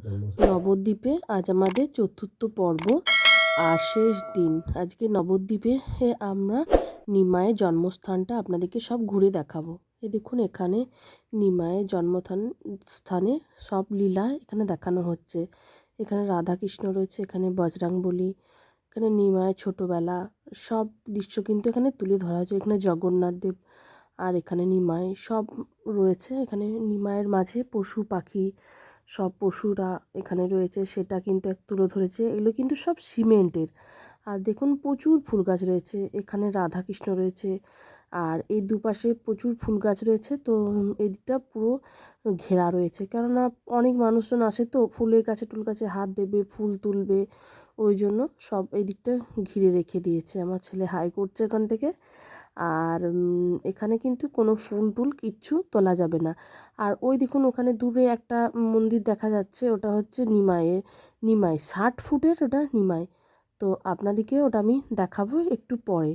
নবদ্বীপে আজ আমাদের চতুর্থ পর্ব আর শেষ দিন। আজকে নবদ্বীপে আমরা নিমাইয়ের জন্মস্থানটা আপনাদেরকে সব ঘুরে দেখাবো। এই দেখুন, এখানে নিমাইয়ের স্থানে সব লীলা এখানে দেখানো হচ্ছে। এখানে রাধাকৃষ্ণ রয়েছে, এখানে বজরংবলী, এখানে নিমাইয়ের ছোটোবেলা সব দৃশ্য কিন্তু এখানে তুলে ধরা হয়েছে। এখানে জগন্নাথ দেব আর এখানে নিমাই সব রয়েছে। এখানে নিমাইয়ের মাঝে পশু পাখি সব পশুরা এখানে রয়েছে, সেটা কিন্তু এক তুলে ধরেছে। এগুলো কিন্তু সব সিমেন্টের। আর দেখুন, প্রচুর ফুল গাছ রয়েছে। এখানে রাধাকৃষ্ণ রয়েছে আর এই দুপাশে প্রচুর ফুল গাছ রয়েছে। তো এইটা পুরো ঘেরা রয়েছে, কেননা অনেক মানুষজন আসে তো ফুলের গাছে টুল গাছে হাত দেবে, ফুল তুলবে, ওই জন্য সব এই দিকটা ঘিরে রেখে দিয়েছে। আমার ছেলে হাই করছে এখান থেকে। আর এখানে কিন্তু কোনো ফুল টুল কিচ্ছু তোলা যাবে না। আর ওই দেখুন, ওখানে দূরে একটা মন্দির দেখা যাচ্ছে, ওটা হচ্ছে নিমাই 60 ফুটের ওটা নিমাই। তো আপনাদেরকে ওটা আমি দেখাবো একটু পরে।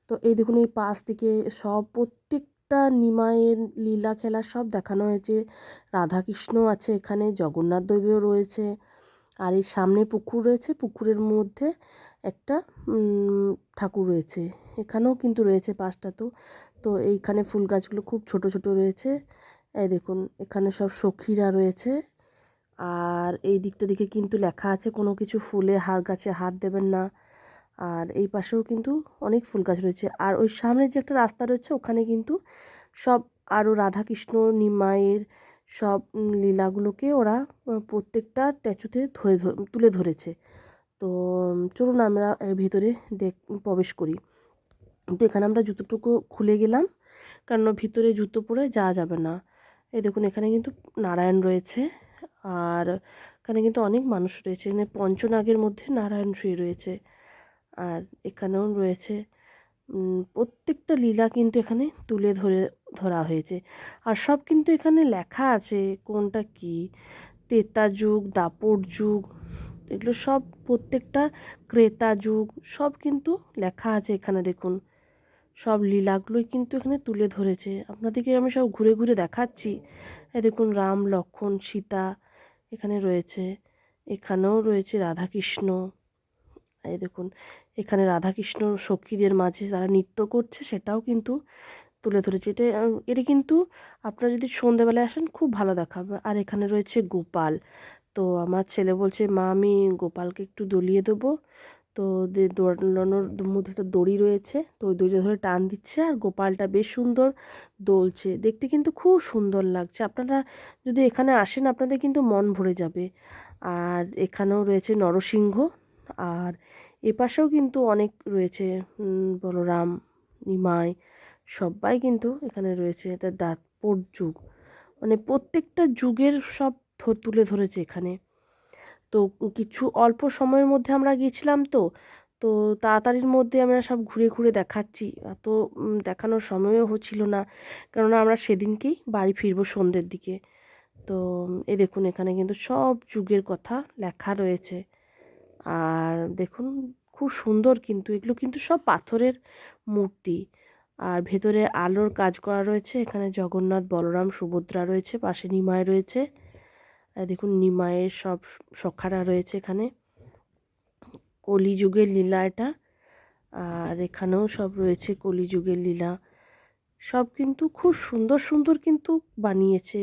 তো এই দেখুন, এই পাশ থেকে সব প্রত্যেকটা নিমাইয়ের লীলা খেলা সব দেখানো হয়েছে। রাধাকৃষ্ণ আছে এখানে, জগন্নাথ দেবও রয়েছে। আর এই সামনে পুকুর রয়েছে, পুকুরের মধ্যে একটা ঠাকুর রয়েছে। এখানেও কিন্তু রয়েছে পাঁচটা। তো এইখানে ফুল গাছগুলো খুব ছোট ছোট রয়েছে। এই দেখুন, এখানে সব সখীরা রয়েছে। আর এই দিকে কিন্তু লেখা আছে কোনো কিছু ফুলে গাছে হাত দেবেন না। আর এই পাশেও কিন্তু অনেক ফুল গাছ রয়েছে। আর ওই সামনে যে একটা রাস্তা রয়েছে, ওখানে কিন্তু সব আরও রাধাকৃষ্ণ নিমাইয়ের সব লীলাগুলোকে ওরা প্রত্যেকটা স্ট্যাচুতে তুলে ধরেছে। তো চলুন আমরা ভিতরে প্রবেশ করি। তো এখানে আমরা জুতোটুকু খুলে গেলাম, কারণ ভিতরে জুতো পরে যাওয়া যাবে না। এই দেখুন, এখানে কিন্তু নারায়ণ রয়েছে। আর এখানে কিন্তু অনেক মানুষ রয়েছে। এখানে পঞ্চনাগের মধ্যে নারায়ণ শুয়ে রয়েছে। আর এখানেও রয়েছে প্রত্যেকটা লীলা কিন্তু এখানে ধরা হয়েছে। আর সব কিন্তু এখানে লেখা আছে কোনটা কি, ত্রেতা যুগ, দাপর যুগ, এগুলো সব প্রত্যেকটা ক্রেতা যুগ সব কিন্তু লেখা আছে এখানে। দেখুন, সব লীলাগুলোই কিন্তু এখানে তুলে ধরেছে। আপনাদেরকে আমি সব ঘুরে ঘুরে দেখাচ্ছি। এই দেখুন, রাম লক্ষ্মণ সীতা এখানে রয়েছে। এখানেও রয়েছে রাধাকৃষ্ণ। এই দেখুন, এখানে রাধাকৃষ্ণ সখীদের মাঝে তারা নৃত্য করছে, সেটাও কিন্তু তুলে ধরেছে। এটা কিন্তু আপনারা যদি সন্ধেবেলায় আসেন খুব ভালো দেখাবে। আর এখানে রয়েছে গোপাল। তো আমার ছেলে বলছে, মা আমি গোপালকে একটু দোলিয়ে দেবো। তো দোলানোর মধ্যে একটা দড়ি রয়েছে, তো ওই দড়িটা ধরে টান দিচ্ছে আর গোপালটা বেশ সুন্দর দোলছে। দেখতে কিন্তু খুব সুন্দর লাগছে। আপনারা যদি এখানে আসেন আপনাদের কিন্তু মন ভরে যাবে। আর এখানেও রয়েছে নরসিংহ। আর এপাশেও কিন্তু অনেক রয়েছে, বলরাম, নিমাই সবাই কিন্তু এখানে রয়েছে। এটা দাপর যুগ, মানে প্রত্যেকটা যুগের সব তুলে ধরেছে এখানে। তো কিছু অল্প সময়ের মধ্যে আমরা গিয়েছিলাম, তো তাড়াতাড়ির মধ্যে আমরা সব ঘুরে ঘুরে দেখাচ্ছি। এত দেখানোর সময়ও হচ্ছিল না, কেননা আমরা সেদিনকেই বাড়ি ফিরবো সন্ধ্যের দিকে। তো এই দেখুন, এখানে কিন্তু সব যুগের কথা লেখা রয়েছে। আর দেখুন, খুব সুন্দর কিন্তু এগুলো কিন্তু সব পাথরের মূর্তি। আর ভেতরে আলোর কাজ করা রয়েছে। এখানে জগন্নাথ, বলরাম, সুভদ্রা রয়েছে, পাশে নিমাই রয়েছে। দেখুন, নিমাইয়ের সব সখারা রয়েছে এখানে। কলিযুগের লীলা এটা। আর এখানেও সব রয়েছে কলিযুগের লীলা। সব কিন্তু খুব সুন্দর সুন্দর কিন্তু বানিয়েছে,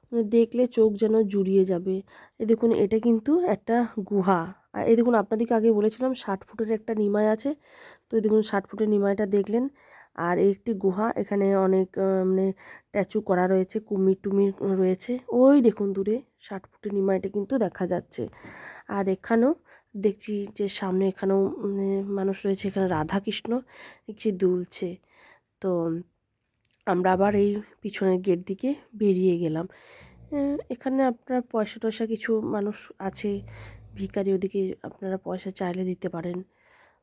মানে দেখলে চোখ যেন জুড়িয়ে যাবে। এই দেখুন, এটা কিন্তু একটা গুহা। আর এই দেখুন, আপনাদেরকে আগে বলেছিলাম 60 ফুটের একটা নিমাই আছে। তো এই দেখুন, 60 ফুটের নিমাইটা দেখলেন। আর এই একটি গুহা, এখানে অনেক মানে স্ট্যাচু করা রয়েছে, কুমির টুমির রয়েছে। ওই দেখুন দূরে 60 ফুটের নিমাইটা কিন্তু দেখা যাচ্ছে। আর এখানেও দেখছি যে সামনে এখানেও মানুষ রয়েছে। এখানে রাধাকৃষ্ণ দেখছি দুলছে। তো আমরা আবার এই পিছনের গেট দিকে বেরিয়ে গেলাম। এখানে আপনার পয়সা টয়সা কিছু মানুষ আছে, ভিখারি, ওদিকে আপনারা পয়সা চাইলে দিতে পারেন।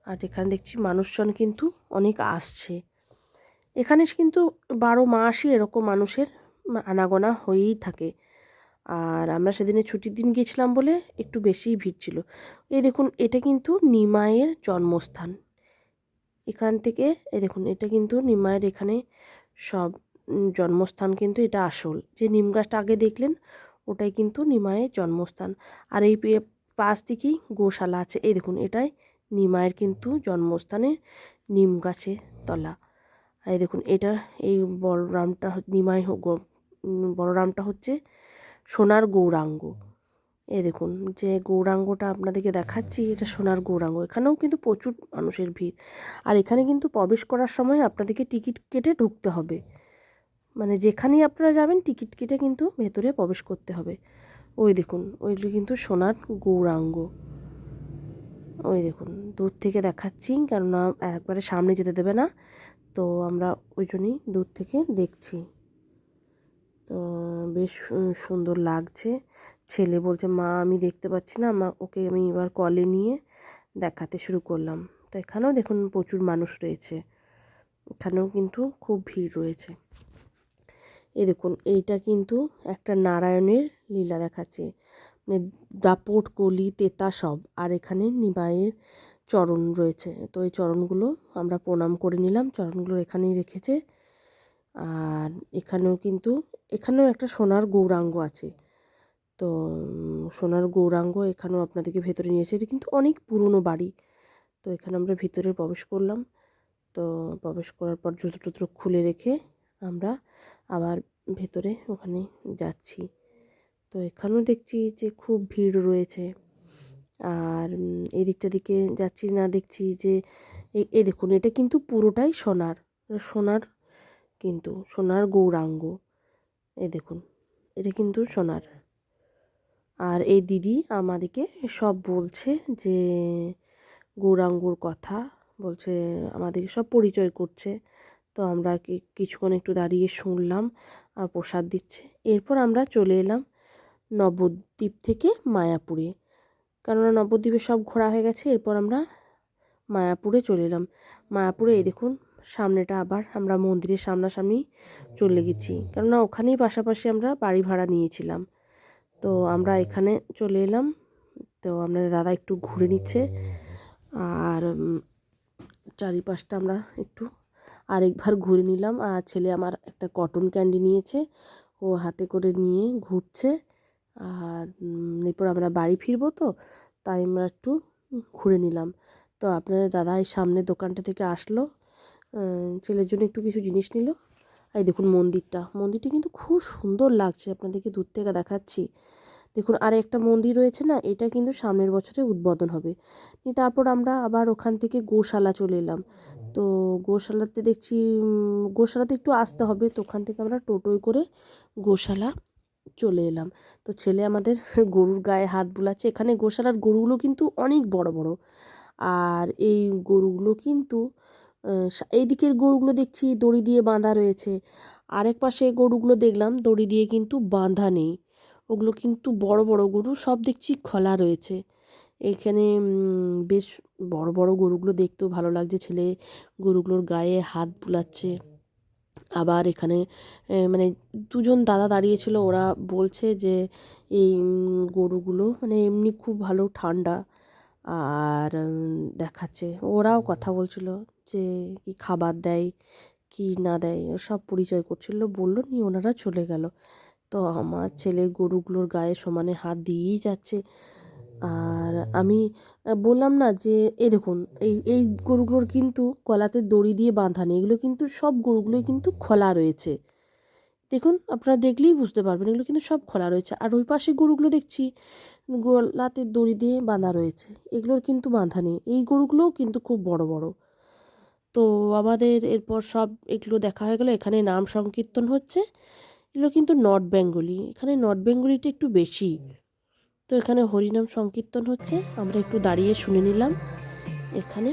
আর এখানে দেখছি মানুষজন কিন্তু অনেক আসছে। এখানে কিন্তু 12 মাসই এরকম মানুষের আনাগোনা হয়েই থাকে। আর আমরা সেদিনে ছুটির দিন গিয়েছিলাম বলে একটু বেশিই ভিড় ছিল। এই দেখুন, এটা কিন্তু নিমাইয়ের জন্মস্থান। এখান থেকে এই দেখুন, এটা কিন্তু নিমাইয়ের এখানে সব জন্মস্থান, কিন্তু এটা আসল। যে নিম গাছটা আগে দেখলেন, ওটাই কিন্তু নিমাইয়ের জন্মস্থান। আর এই পাশ দিকেই গোশালা আছে। এই দেখুন, এটাই নিমাইয়ের কিন্তু জন্মস্থানে নিম গাছের তলা। আর এই দেখুন, এটা এই বলরামটা নিমাই বলরামটা হচ্ছে সোনার গৌরাঙ্গ। এই দেখুন, যে গৌরাঙ্গটা আপনাদেরকে দেখাচ্ছি, এটা সোনার গৌরাঙ্গ। এখানেও কিন্তু প্রচুর মানুষের ভিড়। আর এখানে কিন্তু প্রবেশ করার সময় আপনাদেরকে টিকিট কেটে ঢুকতে হবে। মানে যেখানেই আপনারা যাবেন টিকিট কেটে কিন্তু ভেতরে প্রবেশ করতে হবে। ওই দেখুন, ওইগুলো কিন্তু সোনার গৌরাঙ্গ। ওই দেখুন, দূর থেকে দেখাচ্ছি, কেননা একবারে সামনে যেতে দেবে না, তো আমরা ওই জন্যই দূর থেকে দেখছি। তো বেশ সুন্দর লাগছে। ছেলে বলছে, মা আমি দেখতে পাচ্ছি না, ওকে আমি এবার কলে নিয়ে দেখাতে শুরু করলাম। তো এখানেও দেখুন প্রচুর মানুষ রয়েছে, এখানেও কিন্তু খুব ভিড় রয়েছে। এই দেখুন, এইটা কিন্তু একটা নারায়ণের লীলা দেখাচ্ছে, মানে দাপট কলি তেতা সব। আর এখানে নিমাইয়ের চরণ রয়েছে, তো এই চরণগুলো আমরা প্রণাম করে নিলাম। চরণগুলো এখানেই রেখেছে। আর এখানেও একটা সোনার গৌরাঙ্গ আছে। তো সোনার গৌরাঙ্গ এখানেও আপনাদেরকে ভেতরে নিয়েছে। এটা কিন্তু অনেক পুরনো বাড়ি। তো এখানে আমরা ভিতরে প্রবেশ করলাম। তো প্রবেশ করার পর জুতো টুতো খুলে রেখে আমরা আবার ভেতরে ওখানে যাচ্ছি। তো এখানেও দেখছি যে খুব ভিড় রয়েছে। আর এই দিকে যাচ্ছি, না দেখছি যে এই দেখুন, এটা কিন্তু পুরোটাই সোনার কিন্তু সোনার গৌরাঙ্গ। এই দেখুন, এটা কিন্তু সোনার। আর এই দিদি আমাদেরকে সব বলছে যে গৌরাঙ্গর কথা বলছে, আমাদেরকে সব পরিচয় করছে। তো আমরা কিছুক্ষণ একটু দাঁড়িয়ে শুনলাম, আর প্রসাদ দিচ্ছে। এরপর আমরা চলে এলাম নবদ্বীপ থেকে মায়াপুরে, কেননা নবদ্বীপে সব ঘোরা হয়ে গেছে। এরপর আমরা মায়াপুরে চলে এলাম। মায়াপুরে এই দেখুন, সামনেটা আবার আমরা মন্দিরের সামনাসামনি চলে গেছি, কেননা ওখানেই পাশাপাশি আমরা বাড়ি ভাড়া নিয়েছিলাম। তো আমরা এখানে চলে এলাম। তো আপনাদের দাদা একটু ঘুরে নিচ্ছে, আর চারিপাশটা আমরা একটু আরেকবার ঘুরে নিলাম। আর ছেলে আমার একটা কটন ক্যান্ডি নিয়েছে, ও হাতে করে নিয়ে ঘুরছে। আর এরপর আমরা বাড়ি ফিরবো, তো তাই আমরা একটু ঘুরে নিলাম। তো আপনাদের দাদা এই সামনের দোকানটা থেকে আসলো, ছেলের জন্য একটু কিছু জিনিস নিল। এই দেখুন, মন্দিরটা কিন্তু খুব সুন্দর লাগছে, আপনাদেরকে দূর থেকে দেখাচ্ছি। দেখুন, আর একটা মন্দির রয়েছে না, এটা কিন্তু সামনের বছরে উদ্বোধন হবে। তারপর আমরা আবার ওখান থেকে গোশালা চলে এলাম। তো গোশালাতে দেখছি, গোশালাতে একটু আসতে হবে, তো ওখান থেকে আমরা টোটোয় করে গোশালা চলে এলাম। তো ছেলে আমাদের গরুর গায়ে হাত বুলাচ্ছে। এখানে গোশালার গরুগুলো কিন্তু অনেক বড় বড়। আর এই গরুগুলো কিন্তু এই দিকের গরুগুলো দেখছি দড়ি দিয়ে বাঁধা রয়েছে, আরেক পাশে গরুগুলো দেখলাম দড়ি দিয়ে কিন্তু বাঁধা নেই। ওগুলো কিন্তু বড় বড় গরু, সব দেখছি খোলা রয়েছে। এখানে বেশ বড় বড় গরুগুলো দেখতেও ভালো লাগছে। ছেলে গরুগুলোর গায়ে হাত বুলাচ্ছে। আবার এখানে মানে দুজন দাদা দাঁড়িয়েছিল, ওরা বলছে যে এই গরুগুলো মানে এমনি খুব ভালো ঠান্ডা। আর দেখাচ্ছে, ওরাও কথা বলছিল যে কি খাবার দেয় কি না দেয়, সব পরিচয় করছিল, বললো নিয়ে ওনারা চলে গেল। তো আমার ছেলে গরুগুলোর গায়ে সমানে হাত দিয়েই যাচ্ছে। আর আমি বললাম না যে এই দেখুন, এই গরুগুলোর কিন্তু গলাতে দড়ি দিয়ে বাঁধা নেই, এগুলো কিন্তু সব গরুগুলোই কিন্তু খোলা রয়েছে। দেখুন, আপনারা দেখলেই বুঝতে পারবেন, এগুলো কিন্তু সব খোলা রয়েছে। আর ওই পাশে গরুগুলো দেখছি গলাতে দড়ি দিয়ে বাঁধা রয়েছে, এগুলোর কিন্তু বাঁধা নেই। এই গরুগুলোও কিন্তু খুব বড় বড়। তো আমাদের এরপর সব এগুলো দেখা হয়ে গেল। এখানে নাম সংকীর্তন হচ্ছে, এগুলো কিন্তু নর্থ বেঙ্গলি, এখানে নর্থ বেঙ্গলিটা একটু বেশি। তো এখানে হরিনাম সংকীর্তন হচ্ছে, আমরা একটু দাঁড়িয়ে শুনে নিলাম এখানে।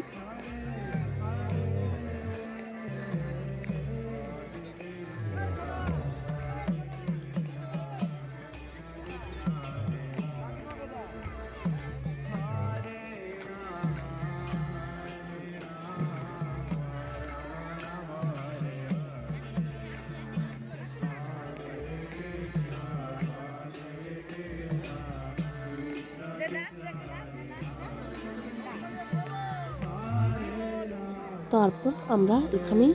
তারপর আমরা এখানেই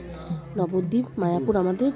নবদ্বীপ মায়াপুর আমাদের